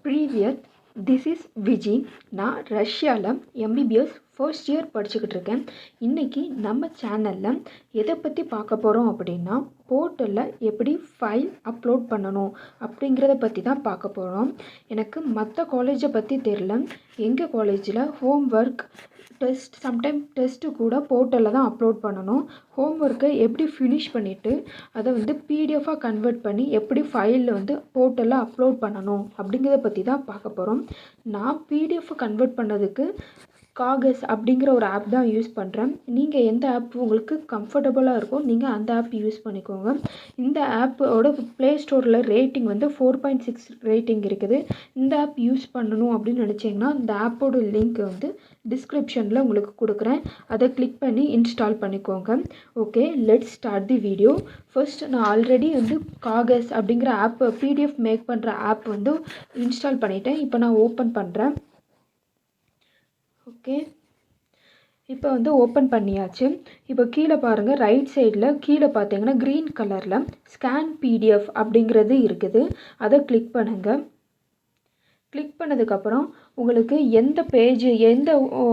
Previous this is Viji. நான் ரஷ்யாவில் MBBS first year படிச்சுக்கிட்டு இருக்கேன். இன்றைக்கி நம்ம சேனலில் எதை பற்றி பார்க்க போகிறோம் அப்படின்னா, போர்ட்டலில் எப்படி ஃபைல் அப்லோட் பண்ணணும் அப்படிங்கிறத பற்றி தான் பார்க்க போகிறோம். எனக்கு மற்ற காலேஜை பற்றி தெரில. எங்கள் காலேஜில் ஹோம் ஒர்க் சம்டைம் டெஸ்ட்டு கூட போர்ட்டலில் தான் அப்லோட் பண்ணணும். ஹோம் ஒர்க்கை எப்படி ஃபினிஷ் பண்ணிவிட்டு அதை பிடிஎஃபாக கன்வெர்ட் பண்ணி எப்படி ஃபைலில் போர்ட்டலில் அப்லோட் பண்ணணும் அப்படிங்கிறத பற்றி தான் பார்க்க போகிறோம். நான் பிடிஎஃப் கன்வெர்ட் பண்ணதுக்கு காகஸ் அப்படிங்கிற ஒரு ஆப் தான் யூஸ் பண்ணுறேன். நீங்கள் எந்த ஆப் உங்களுக்கு கம்ஃபர்டபுளாக இருக்கோ நீங்கள் அந்த ஆப் யூஸ் பண்ணிக்கோங்க. இந்த ஆப்போட ப்ளே ஸ்டோரில் ரேட்டிங் 4.6 ரேட்டிங் இருக்குது. இந்த ஆப் யூஸ் பண்ணணும் அப்படின்னு நினச்சிங்கன்னா இந்த ஆப்போட லிங்க் டிஸ்கிரிப்ஷனில் உங்களுக்கு கொடுக்குறேன். அதை கிளிக் பண்ணி இன்ஸ்டால் பண்ணிக்கோங்க. Okay, let's start the video. First நான் ஆல்ரெடி காகஸ் அப்படிங்கிற ஆப் பிடிஎஃப் மேக் பண்ணுற ஆப் இன்ஸ்டால் பண்ணிட்டேன். இப்போ நான் ஓப்பன் பண்ணுறேன். ஓகே, இப்போ ஓப்பன் பண்ணியாச்சு. இப்போ கீழே பாருங்கள், ரைட் சைடில் கீழே பார்த்தீங்கன்னா க்ரீன் கலரில் ஸ்கேன் பிடிஎஃப் அப்படிங்கிறது இருக்குது. அதை கிளிக் பண்ணுங்கள். கிளிக் பண்ணதுக்கப்புறம் உங்களுக்கு எந்த பேஜ்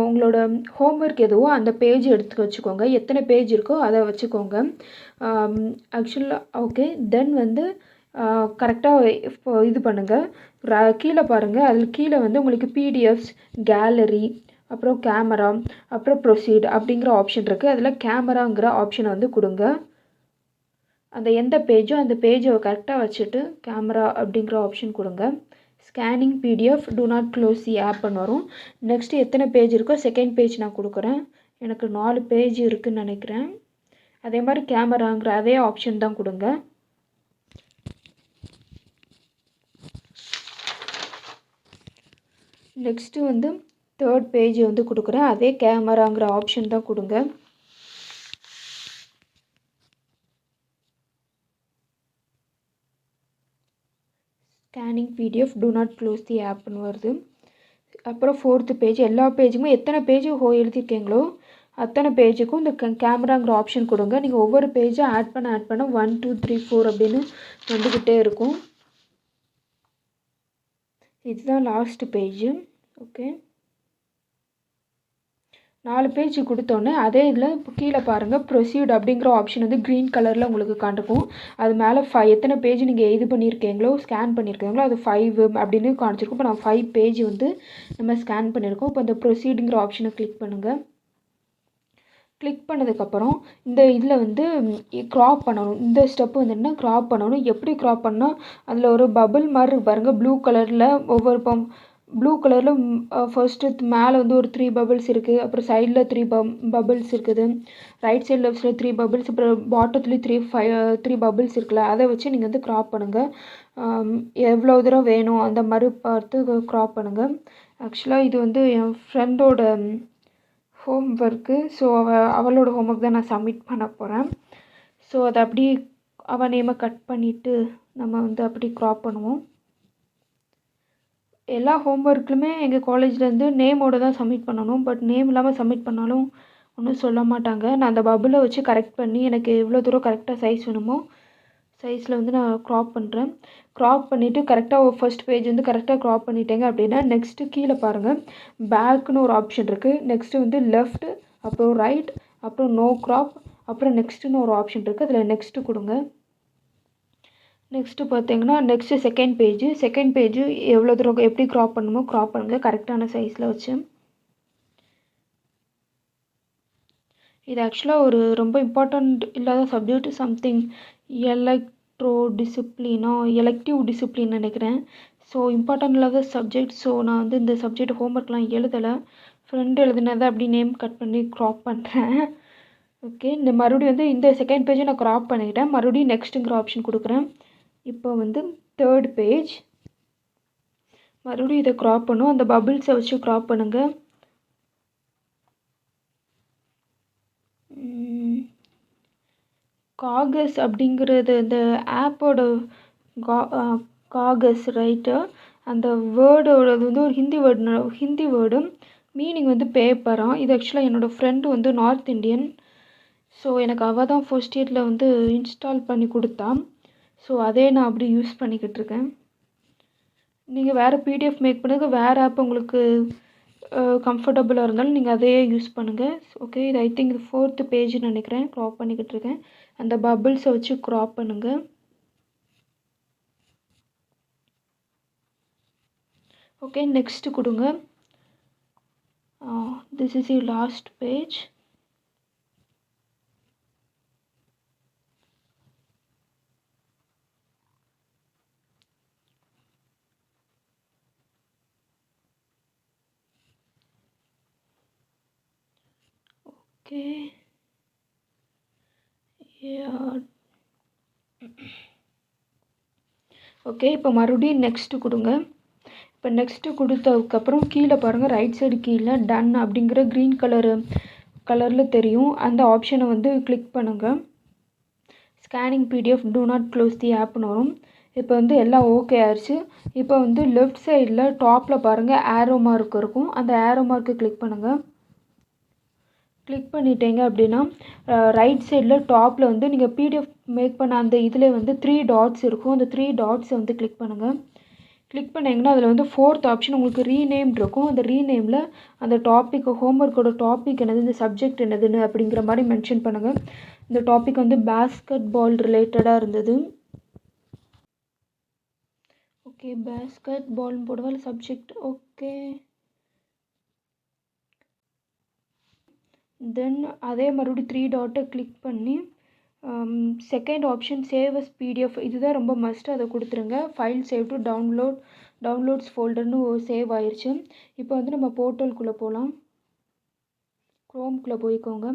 உங்களோட ஹோம்ஒர்க் எதுவோ அந்த பேஜ் எடுத்து வச்சுக்கோங்க. எத்தனை பேஜ் இருக்கோ அதை வச்சுக்கோங்க. ஆக்சுவலாக ஓகே, தென் கரெக்டாக இப்போ இது பண்ணுங்கள். கீழே பாருங்கள், அதில் கீழே உங்களுக்கு பிடிஎஃப்ஸ், கேலரி, அப்புறம் கேமரா, அப்புறம் ப்ரொசீட் அப்படிங்கிற ஆப்ஷன் இருக்குது. அதில் கேமராங்கிற ஆப்ஷனை கொடுங்க. அந்த எந்த பேஜோ அந்த பேஜை கரெக்டாக வச்சுட்டு கேமரா அப்படிங்கிற ஆப்ஷன் கொடுங்க. Scanning PDF do not close the ஆப்னு வரும். நெக்ஸ்ட்டு எத்தனை பேஜ் இருக்கோ செகண்ட் பேஜ் நான் கொடுக்குறேன். எனக்கு 4 பேஜ் இருக்குதுன்னு நினைக்கிறேன். அதே மாதிரி கேமராங்கிற அதே ஆப்ஷன் தான் கொடுங்க. நெக்ஸ்ட்டு தேர்ட் பேஜ் கொடுக்குறேன். அதே கேமராங்கிற ஆப்ஷன் தான் கொடுங்க. Scanning PDF do not close the ஆப்னு வருது. அப்புறம் ஃபோர்த்து பேஜ், எல்லா பேஜுமே எத்தனை பேஜ் எழுதியிருக்கீங்களோ அத்தனை பேஜுக்கும் இந்த கேமராங்கிற ஆப்ஷன் கொடுங்க. நீங்கள் ஒவ்வொரு பேஜாக ஆட் பண்ண 1 2 3 4 அப்படின்னு வந்துக்கிட்டே இருக்கும். இதுதான் லாஸ்ட் பேஜ். ஓகே, 4 பேஜ் கொடுத்தோன்னே அதே இதில் கீழே பாருங்கள் ப்ரொசீட் அப்படிங்கிற ஆப்ஷன் க்ரீன் கலரில் உங்களுக்கு காட்டுக்கும். அது மேலே எத்தனை பேஜ் நீங்கள் இது பண்ணியிருக்கீங்களோ ஸ்கேன் பண்ணியிருக்கீங்களோ அது 5 அப்படின்னு காமிச்சிருக்கும். இப்போ நான் 5 பேஜ் நம்ம ஸ்கேன் பண்ணியிருக்கோம். இப்போ இந்த ப்ரொசீடுங்கிற ஆப்ஷனை கிளிக் பண்ணுங்கள். கிளிக் பண்ணதுக்கப்புறம் இந்த இதில் க்ராப் பண்ணணும். இந்த ஸ்டெப்பு என்ன க்ராப் பண்ணணும். எப்படி க்ராப் பண்ணால் அதில் ஒரு பபுள் மாதிரி பாருங்கள், ப்ளூ கலரில் ஒவ்வொரு ப்ளூ கலரில் ஃபர்ஸ்ட்டு மேலே ஒரு 3 பபிள்ஸ் இருக்குது. அப்புறம் சைடில் 3 பபிள்ஸ் இருக்குது. Right side left side 3 bubbles. அப்புறம் பாட்டத்துலேயும் 3 பபிள்ஸ் இருக்குல்ல, அதை வச்சு நீங்கள் க்ராப் பண்ணுங்கள். எவ்வளோ தூரம் வேணும் அந்த மாதிரி பார்த்து க்ராப் பண்ணுங்கள். ஆக்சுவலாக இது என் ஃப்ரெண்டோட ஹோம் ஒர்க்கு. ஸோ அவளோட ஹோம் ஒர்க் தான் நான் சப்மிட் பண்ண போகிறேன். ஸோ அதை அப்படி அவள் நேமை கட் பண்ணிவிட்டு நம்ம அப்படி க்ராப் பண்ணுவோம். எல்லா ஹோம் ஒர்க்குமே எங்கள் காலேஜ்லேருந்து நேமோடு தான் சப்மிட் பண்ணணும். பட் நேம் இல்லாமல் சப்மிட் பண்ணாலும் ஒன்றும் சொல்ல மாட்டாங்க. நான் அந்த பபுளை வச்சு கரெக்ட் பண்ணி எனக்கு எவ்வளோ தூரம் கரெக்டாக சைஸ் வேணுமோ சைஸில் நான் க்ராப் பண்ணுறேன். க்ராப் பண்ணிவிட்டு கரெக்டாக ஃபர்ஸ்ட் பேஜ் கரெக்டாக க்ராப் பண்ணிட்டேங்க அப்படின்னா நெக்ஸ்ட்டு கீழே பாருங்கள் பேக்குன்னு ஒரு ஆப்ஷன் இருக்குது. நெக்ஸ்ட்டு லெஃப்ட், அப்புறம் ரைட், அப்புறம் நோ க்ராப், அப்புறம் நெக்ஸ்ட்டுன்னு ஒரு ஆப்ஷன் இருக்குது. அதில் நெக்ஸ்ட்டு கொடுங்க. நெக்ஸ்ட்டு பார்த்தீங்கன்னா செகண்ட் பேஜ் எவ்வளோ தூரம் எப்படி க்ராப் பண்ணணுமோ க்ராப் பண்ணுங்கள் கரெக்டான சைஸில் வச்சு. இது ஆக்சுவலாக ஒரு ரொம்ப இம்பார்ட்டண்ட் இல்லாத சப்ஜெக்ட், சம்திங் எலெக்டிவ் டிசிப்ளின் நினைக்கிறேன். ஸோ இம்பார்ட்டன்ட் இல்லாத சப்ஜெக்ட். ஸோ நான் இந்த சப்ஜெக்ட் ஹோம்ஒர்க்லாம் எழுதலை. ஃப்ரெண்டு எழுதினதை அப்படி நேம் கட் பண்ணி க்ராப் பண்ணுறேன். ஓகே, இந்த மறுபடியும் இந்த செகண்ட் பேஜை நான் க்ராப் பண்ணிக்கிட்டேன். மறுபடியும் நெக்ஸ்ட்டுங்கிற ஆப்ஷன் கொடுக்குறேன். இப்போ தேர்ட் பேஜ் மறுபடியும் இதை க்ராப் பண்ணும். அந்த பபிள்ஸை வச்சு க்ராப் பண்ணுங்கள். காகஸ் அப்படிங்கிறது அந்த ஆப்போட காகஸ் ரைட்டு. அந்த வேர்டோடது ஒரு ஹிந்தி வேர்டு. மீனிங் பேப்பராக. இது ஆக்சுவலாக என்னோடய ஃப்ரெண்டு நார்த் இண்டியன். ஸோ எனக்கு அவள் தான் ஃபர்ஸ்ட் இயரில் இன்ஸ்டால் பண்ணி கொடுத்தா. ஸோ அதே நான் அப்படி யூஸ் பண்ணிக்கிட்டு இருக்கேன். நீங்கள் வேறு பிடிஎஃப் மேக் பண்ணதுக்கு வேறு ஆப் உங்களுக்கு கம்ஃபர்டபுளாக இருந்தாலும் நீங்கள் அதையே யூஸ் பண்ணுங்கள். ஓகே, இது ஐ திங்க் இது 4th பேஜ்னு நினைக்கிறேன். க்ராப் பண்ணிக்கிட்டு இருக்கேன். அந்த பபிள்ஸை வச்சு க்ராப் பண்ணுங்கள். ஓகே, நெக்ஸ்ட்டு கொடுங்க. This is your last page. Okay, okay, இப்போ மறுபடியும் நெக்ஸ்ட்டு கொடுங்க. இப்போ நெக்ஸ்ட்டு கொடுத்ததுக்கப்புறம் கீழே பாருங்கள், ரைட் சைடு கீழே டன் அப்படிங்கிற க்ரீன் கலரில் தெரியும். அந்த ஆப்ஷனை வந்து கிளிக் பண்ணுங்கள். Scanning PDF do not close the ஆப்னு வரும். இப்போ வந்து எல்லாம் ஓகே ஆயிடுச்சு. இப்போ வந்து லெஃப்ட் சைடில் டாப்பில் பாருங்கள் ஆரோ மார்க் இருக்கும். அந்த ஆரோ மார்க்கை கிளிக் பண்ணுங்கள். கிளிக் பண்ணிட்டீங்க அப்படின்னா ரைட் சைடில் டாப்பில் வந்து நீங்கள் பிடிஎஃப் மேக் பண்ண அந்த இதில் வந்து 3 டாட்ஸ் இருக்கும். அந்த 3 டாட்ஸை வந்து கிளிக் பண்ணுங்கள். கிளிக் பண்ணிங்கன்னா அதில் வந்து 4th ஆப்ஷன் உங்களுக்கு ரீநேம் இருக்கும். அந்த ரீநேமில் அந்த டாபிக் ஹோம்ஒர்க்கோட டாபிக் என்னது, இந்த சப்ஜெக்ட் என்னதுன்னு அப்படிங்கிற மாதிரி மென்ஷன் பண்ணுங்கள். இந்த டாபிக் வந்து பேஸ்கெட் பால் ரிலேட்டடாக இருந்தது. ஓகே, பேஸ்கெட் பால்னு போடுவாள் சப்ஜெக்ட். ஓகே, தென் அதே மறுபடியும் 3 டாட்டை கிளிக் பண்ணி second option save as PDF, இதுதான் ரொம்ப மஸ்ட், அதை கொடுத்துருங்க. ஃபைல் சேவ் டு டவுன்லோட்ஸ் ஃபோல்டர்னு சேவ் ஆயிடுச்சு. இப்போ வந்து நம்ம போர்ட்டலுக்குள்ளே போகலாம். க்ரோம்குள்ளே போய்க்கோங்க.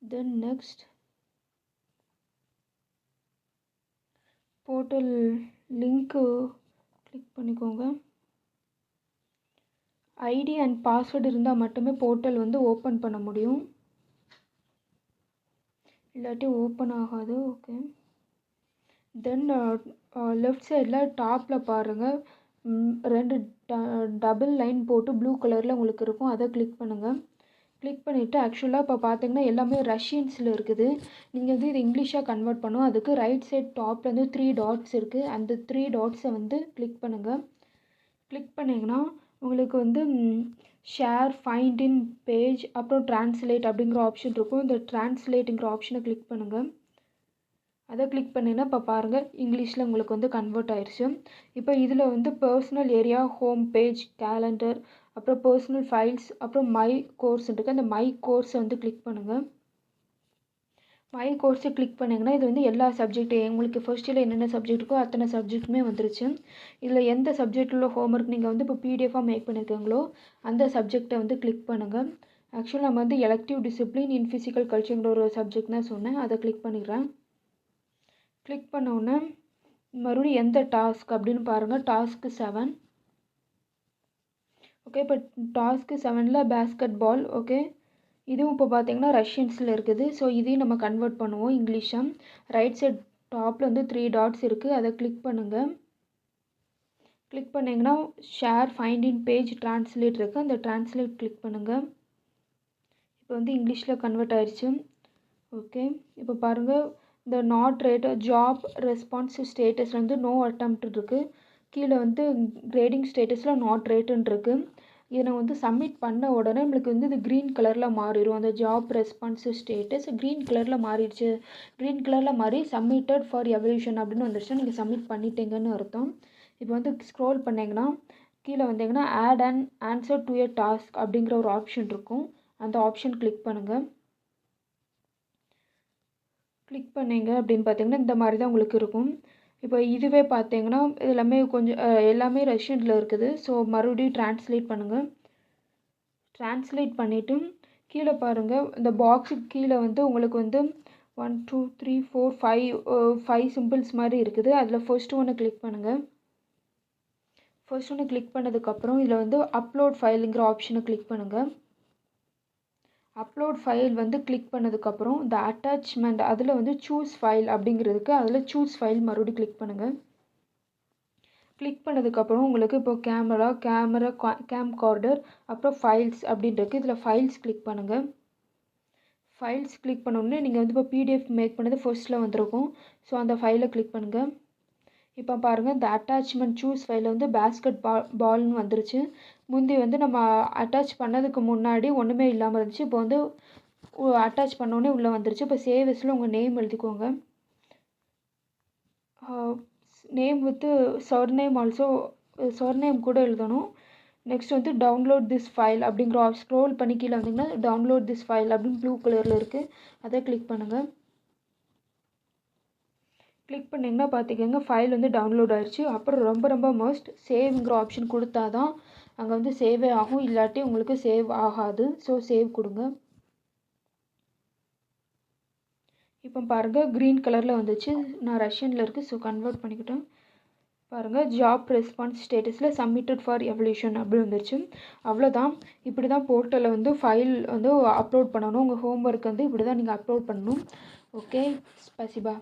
தென் நெக்ஸ்ட் போர்ட்டல் லிங்க்கு கிளிக் பண்ணிக்கோங்க. ஐடி அண்ட் பாஸ்வேர்டு இருந்தால் மட்டுமே போர்ட்டல் வந்து ஓப்பன் பண்ண முடியும், இல்லாட்டி ஓப்பன் ஆகாது. ஓகே, தென் லெஃப்ட் சைடில் டாப்பில் பாருங்கள் 2 டபுள் லைன் போட்டு ப்ளூ கலரில் உங்களுக்கு இருக்கும். அதை கிளிக் பண்ணுங்கள். கிளிக் பண்ணிவிட்டு ஆக்சுவலாக இப்போ பார்த்தீங்கன்னா எல்லாமே ரஷ்யன்ஸில் இருக்குது. நீங்கள் வந்து இது இங்கிலீஷாக கன்வெர்ட் பண்ணும். அதுக்கு ரைட் சைட் டாப்பில் வந்து 3 டாட்ஸ் இருக்குது. அந்த 3 டாட்ஸை வந்து கிளிக் பண்ணுங்கள். கிளிக் பண்ணிங்கன்னா உங்களுக்கு வந்து ஷேர் ஃபைண்ட் இன் பேஜ் அப்புறம் ட்ரான்ஸ்லேட் அப்படிங்கிற ஆப்ஷன் இருக்கும். இந்த ட்ரான்ஸ்லேட்டுங்கிற ஆப்ஷனை கிளிக் பண்ணுங்கள். அதை கிளிக் பண்ணிங்கன்னா இப்போ பாருங்கள் இங்கிலீஷில் உங்களுக்கு வந்து கன்வெர்ட் ஆயிடுச்சு. இப்போ இதில் வந்து personal area, home page, calendar, அப்புறம் பர்சனல் ஃபைல்ஸ், அப்புறம் மை கோர்ஸ் இருக்குது. அந்த மை கோர்ஸை வந்து கிளிக் பண்ணுங்கள். மை கோர்ஸை கிளிக் பண்ணிங்கன்னா இது வந்து எல்லா சப்ஜெக்ட் உங்களுக்கு ஃபர்ஸ்ட் இயரில் என்னென்ன சப்ஜெக்ட் இருக்கோ அத்தனை சப்ஜெக்ட்டுமே வந்துருச்சு. இதில் எந்த சப்ஜெக்டில் உள்ள ஹோம்ஒர்க் நீங்கள் வந்து இப்போ பிடிஎஃபாக மேக் பண்ணியிருக்கீங்களோ அந்த சப்ஜெக்டை வந்து கிளிக் பண்ணுங்கள். ஆக்சுவலாக நம்ம வந்து எலக்டிவ் டிசிப்ளின் இன் ஃபிசிக்கல் கல்ச்சர்ங்கிற ஒரு சப்ஜெக்ட் தான் சொன்னேன். அதை கிளிக் பண்ணிடுறேன். கிளிக் பண்ணோன்னே மறுபடியும் எந்த டாஸ்க் அப்படின்னு பாருங்கள், டாஸ்க்கு 7. ஓகே, இப்போ டாஸ்க்கு 7ல் பேஸ்கெட் பால். ஓகே, இதுவும் இப்போ பார்த்தீங்கன்னா ரஷ்யன்ஸில் இருக்குது. ஸோ இதையும் நம்ம கன்வெர்ட் பண்ணுவோம் இங்கிலீஷாக. ரைட் சைட் டாப்பில் வந்து 3 டாட்ஸ் இருக்குது. அதை கிளிக் பண்ணுங்கள். கிளிக் பண்ணிங்கன்னா ஷேர் ஃபைண்ட் இன் பேஜ் ட்ரான்ஸ்லேட் இருக்குது. அந்த ட்ரான்ஸ்லேட் கிளிக் பண்ணுங்கள். இப்போ வந்து இங்கிலீஷில் கன்வெர்ட் ஆயிடுச்சு. ஓகே, இப்போ பாருங்கள் இந்த நாட் ரேட் ஜாப் ரெஸ்பான்ஸ் ஸ்டேட்டஸில் வந்து நோ அட்டெம்ப்ட் இருக்குது. கீழே வந்து கிரேடிங் ஸ்டேட்டஸில் நாட் ரேட்டுன்னு இருக்குது. இதை நான் வந்து சப்மிட் பண்ண உடனே நம்மளுக்கு வந்து இது க்ரீன் கலரில் மாறிடும். அந்த ஜாப் ரெஸ்பான்ஸ் ஸ்டேட்டஸ் க்ரீன் கலரில் மாறிடுச்சு. க்ரீன் கலரில் மாறி சப்மிட்டட் ஃபார் எவல்யூஷன் அப்படின்னு வந்துடுச்சுன்னா நீங்கள் சப்மிட் பண்ணிட்டீங்கன்னு அர்த்தம். இப்போ வந்து ஸ்க்ரோல் பண்ணிங்கன்னா கீழே வந்தீங்கன்னா add and answer to a task அப்படிங்கிற ஒரு ஆப்ஷன் இருக்கும். அந்த ஆப்ஷன் கிளிக் பண்ணுங்கள். கிளிக் பண்ணிங்க அப்படின்னு பார்த்தீங்கன்னா இந்த மாதிரி தான் உங்களுக்கு இருக்கும். இப்போ இதுவே பார்த்தீங்கன்னா இது எல்லாமே கொஞ்சம் எல்லாமே ரஷ்யனில் இருக்குது. ஸோ மறுபடியும் ட்ரான்ஸ்லேட் பண்ணுங்கள். ட்ரான்ஸ்லேட் பண்ணிவிட்டு கீழே பாருங்கள் இந்த பாக்ஸுக்கு கீழே வந்து உங்களுக்கு வந்து 1 2 3 4 5 சிம்பிள்ஸ் மாதிரி இருக்குது. அதில் ஃபர்ஸ்ட் ஒன்று கிளிக் பண்ணுங்கள். ஃபர்ஸ்ட் ஒன்று கிளிக் பண்ணதுக்கப்புறம் இதில் வந்து அப்லோட் ஃபைலுங்கிற ஆப்ஷனை கிளிக் பண்ணுங்கள். அப்லோட் ஃபைல் வந்து கிளிக் பண்ணதுக்கப்புறம் இந்த அட்டாச்மெண்ட் அதில் வந்து சூஸ் ஃபைல் அப்படிங்கிறதுக்கு அதில் சூஸ் ஃபைல் மறுபடியும் கிளிக் பண்ணுங்கள். கிளிக் பண்ணதுக்கப்புறம் உங்களுக்கு இப்போ கேமரா கேம் கார்டர் அப்புறம் ஃபைல்ஸ் அப்படின்றது இதில் ஃபைல்ஸ் கிளிக் பண்ணுங்கள். ஃபைல்ஸ் கிளிக் பண்ணோடனே நீங்கள் வந்து இப்போ பிடிஎஃப் மேக் பண்ணது ஃபர்ஸ்ட்டில் வந்திருக்கும். ஸோ அந்த ஃபைலை கிளிக் பண்ணுங்கள். இப்போ பாருங்கள் இந்த அட்டாச்மெண்ட் சூஸ் ஃபைலில் வந்து பேஸ்கெட் பால்னு வந்துருச்சு. முந்தி வந்து நம்ம அட்டாச் பண்ணதுக்கு முன்னாடி ஒன்றுமே இல்லாமல் இருந்துச்சு. இப்போ வந்து அட்டாச் பண்ணோடனே உள்ளே வந்துருச்சு. இப்போ சேவஸில் உங்கள் நேம் எழுதிக்கோங்க. Name with surname also, surname கூட எழுதணும். நெக்ஸ்ட் வந்து டவுன்லோட் திஸ் ஃபைல் அப்படிங்கிற ஸ்க்ரோல் பண்ணி கீழே வந்தீங்கன்னா டவுன்லோட் திஸ் ஃபைல் அப்படின்னு ப்ளூ கலரில் இருக்குது. அதை கிளிக் பண்ணுங்கள். கிளிக் பண்ணிங்கன்னா பார்த்துக்கோங்க ஃபைல் வந்து டவுன்லோட் ஆகிடுச்சு. அப்புறம் ரொம்ப மோஸ்ட் சேவ்ங்கிற ஆப்ஷன் கொடுத்தா தான் அங்கே வந்து சேவே ஆகும், இல்லாட்டி உங்களுக்கு சேவ் ஆகாது. ஸோ சேவ் கொடுங்க. இப்போ பாருங்கள் க்ரீன் கலரில் வந்துச்சு. நான் ரஷ்யனில் இருக்குது, ஸோ கன்வெர்ட் பண்ணிக்கிட்டேன். பாருங்கள் ஜாப் ரெஸ்பான்ஸ் ஸ்டேட்டஸில் சப்மிட்டட் ஃபார் எவல்யூஷன் அப்படி வந்துருச்சு. அவ்வளோதான். இப்படி தான் போர்ட்டலில் வந்து ஃபைல் வந்து அப்லோட் பண்ணணும். உங்கள் ஹோம்ஒர்க் வந்து இப்படி தான் நீங்கள் அப்லோட் பண்ணணும். ஓகே, ஸ்பசிபா.